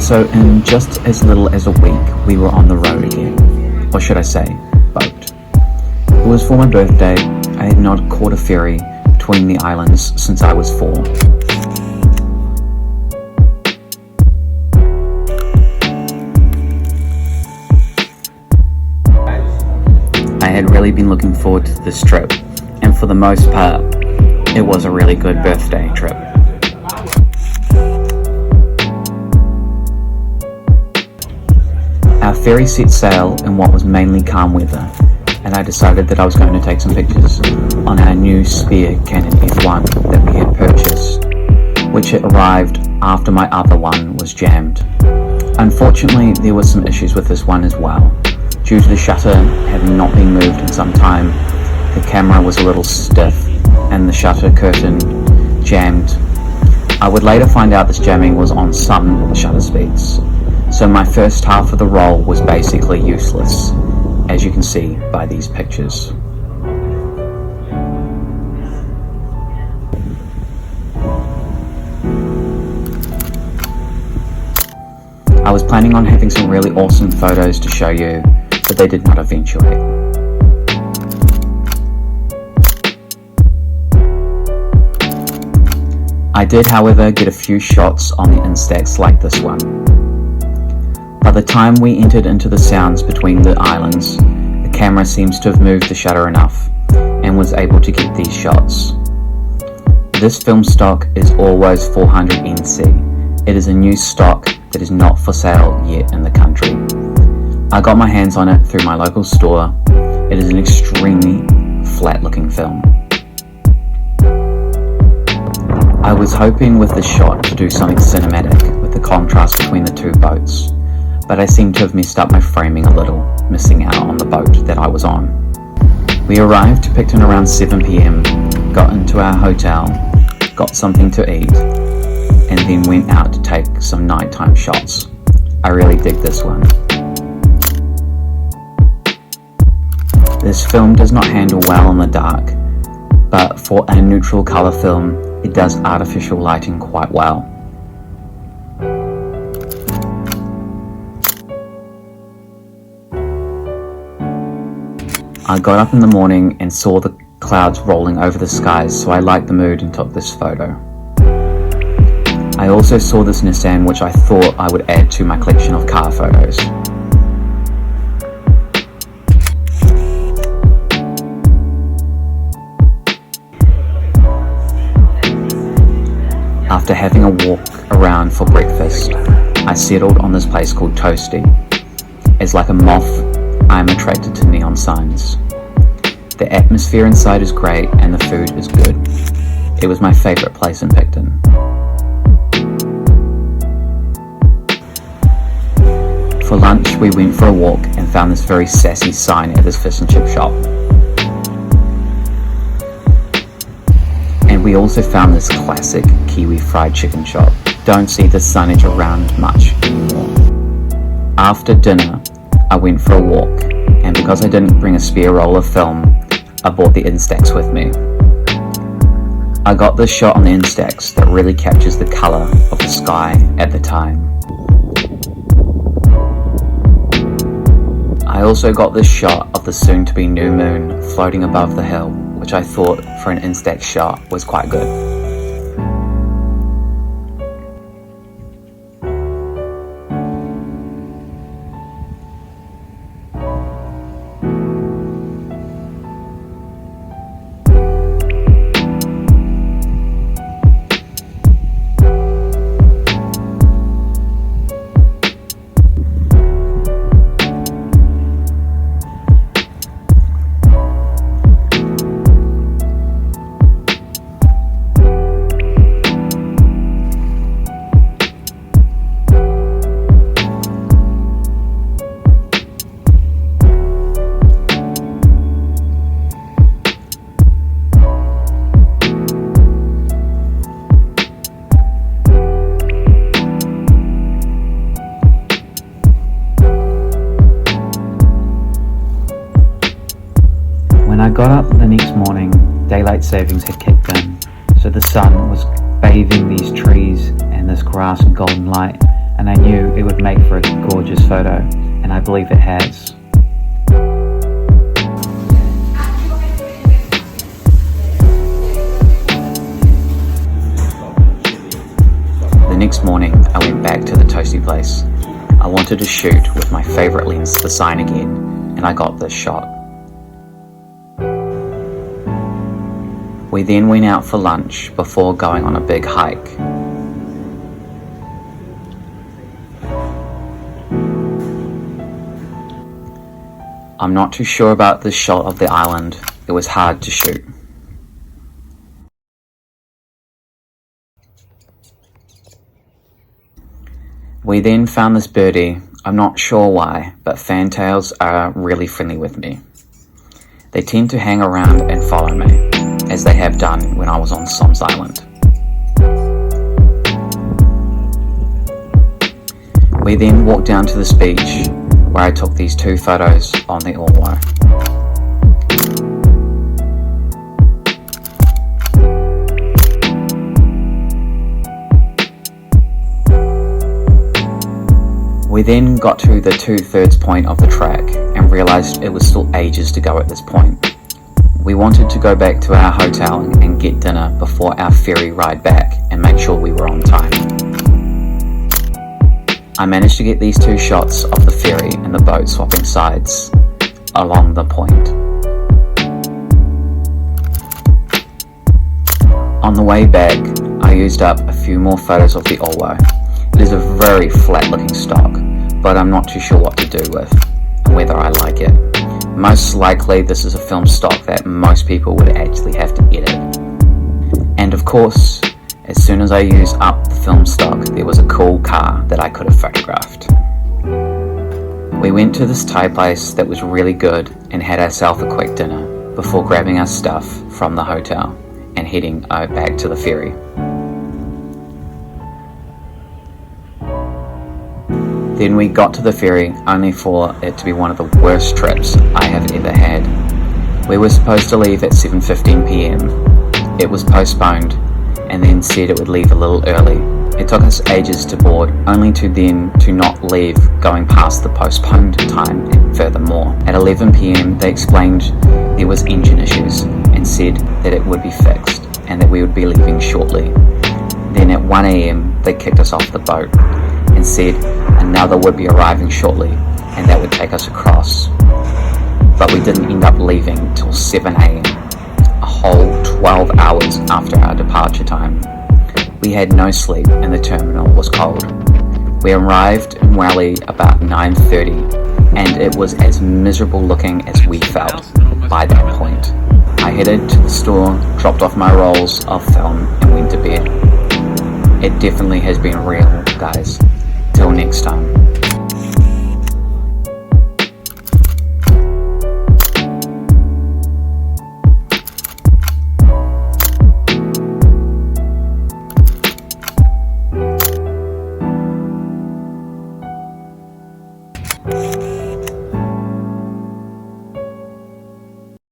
So in just as little as a week, we were on the road again. Or should I say, boat. It was for my birthday. I had not caught a ferry between the islands since I was 4. I had really been looking forward to this trip, and for the most part, it was a really good birthday trip. Our ferry set sail in what was mainly calm weather, and I decided that I was going to take some pictures on our new spare Canon F1 that we had purchased, which had arrived after my other one was jammed. Unfortunately, there were some issues with this one as well. Due to the shutter having not been moved in some time, the camera was a little stiff and the shutter curtain jammed. I would later find out this jamming was on some shutter speeds, so my first half of the roll was basically useless, as you can see by these pictures. I was planning on having some really awesome photos to show you, but they did not eventuate. I did, however, get a few shots on the Instax like this one. By the time we entered into the sounds between the islands, the camera seems to have moved the shutter enough and was able to get these shots. This film stock is Orwo's 400NC. It is a new stock that is not for sale yet in the country. I got my hands on it through my local store. It is an extremely flat looking film. I was hoping with this shot to do something cinematic with the contrast between the two boats, but I seem to have messed up my framing a little, missing out on the boat that I was on. We arrived to Picton around 7 PM, got into our hotel, got something to eat, and then went out to take some nighttime shots. I really dig this one. This film does not handle well in the dark, but for a neutral colour film, it does artificial lighting quite well. I got up in the morning and saw the clouds rolling over the skies, so I liked the mood and took this photo. I also saw this Nissan, which I thought I would add to my collection of car photos. After having a walk around for breakfast, I settled on this place called Toasty. As like a moth, I am attracted to neon signs. The atmosphere inside is great and the food is good. It was my favourite place in Picton. For lunch, we went for a walk and found this very sassy sign at this fish and chip shop. And we also found this classic Kiwi fried chicken shop. Don't see this signage around much anymore. After dinner, I went for a walk, and because I didn't bring a spare roll of film, I brought the Instax with me. I got this shot on the Instax that really captures the colour of the sky at the time. I also got this shot of the soon-to-be new moon floating above the hill, which I thought for an Instax shot was quite good. When I got up the next morning, daylight savings had kicked in, so the sun was bathing these trees and this grass in golden light, and I knew it would make for a gorgeous photo, and I believe it has. The next morning, I went back to the toasty place. I wanted to shoot with my favourite lens, the Sign again, and I got this shot. We then went out for lunch before going on a big hike. I'm not too sure about this shot of the island. It was hard to shoot. We then found this birdie. I'm not sure why, but fantails are really friendly with me. They tend to hang around and follow me, as they have done when I was on Som's Island. We then walked down to this beach where I took these two photos on the Orwo. We then got to the 2/3 point of the track and realised it was still ages to go at this point. We wanted to go back to our hotel and get dinner before our ferry ride back and make sure we were on time. I managed to get these two shots of the ferry and the boat swapping sides along the point. On the way back, I used up a few more photos of the Orwo. It is a very flat looking stock, but I'm not too sure what to do with and whether I like it. Most likely this is a film stock that most people would actually have to edit. And of course, as soon as I used up the film stock, there was a cool car that I could have photographed. We went to this Thai place that was really good and had ourselves a quick dinner before grabbing our stuff from the hotel and heading back to the ferry. Then we got to the ferry only for it to be one of the worst trips I have ever had. We were supposed to leave at 7:15 p.m. It was postponed and then said it would leave a little early. It took us ages to board, only to then to not leave going past the postponed time, and furthermore, at 11 p.m. they explained there was engine issues and said that it would be fixed and that we would be leaving shortly. Then at 1 a.m. they kicked us off the boat and said another would be arriving shortly and that would take us across. But we didn't end up leaving till 7 a.m, a whole 12 hours after our departure time. We had no sleep and the terminal was cold. We arrived in Wally about 9:30 and it was as miserable looking as we felt by that point. I headed to the store, dropped off my rolls of film and went to bed. It definitely has been real, guys. Till next time.